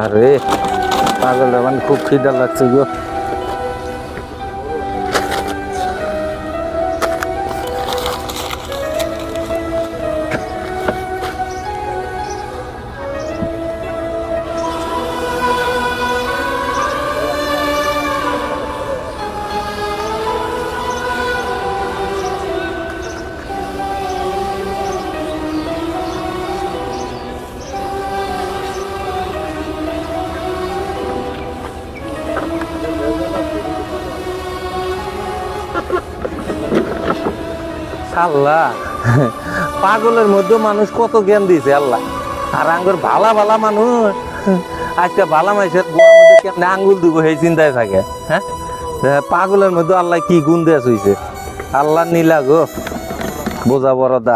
আরে পাগল মানে খুব খিদা লাগছে গো। আল্লাহ পাগলের মধ্যে মানুষ কত জ্ঞান দিয়েছে আল্লাহ। আর আঙ্গুর ভালা ভালা মানুষ আজকে ভালা মানুষের গোয়ার মধ্যে কেমনে আঙ্গুল দিব সেই চিন্তায় থাকে। হ্যাঁ, পাগলের মধ্যে আল্লাহ কি গুণ দেয়া হইছে। আল্লাহ নীলা গো বোঝা বড় দা।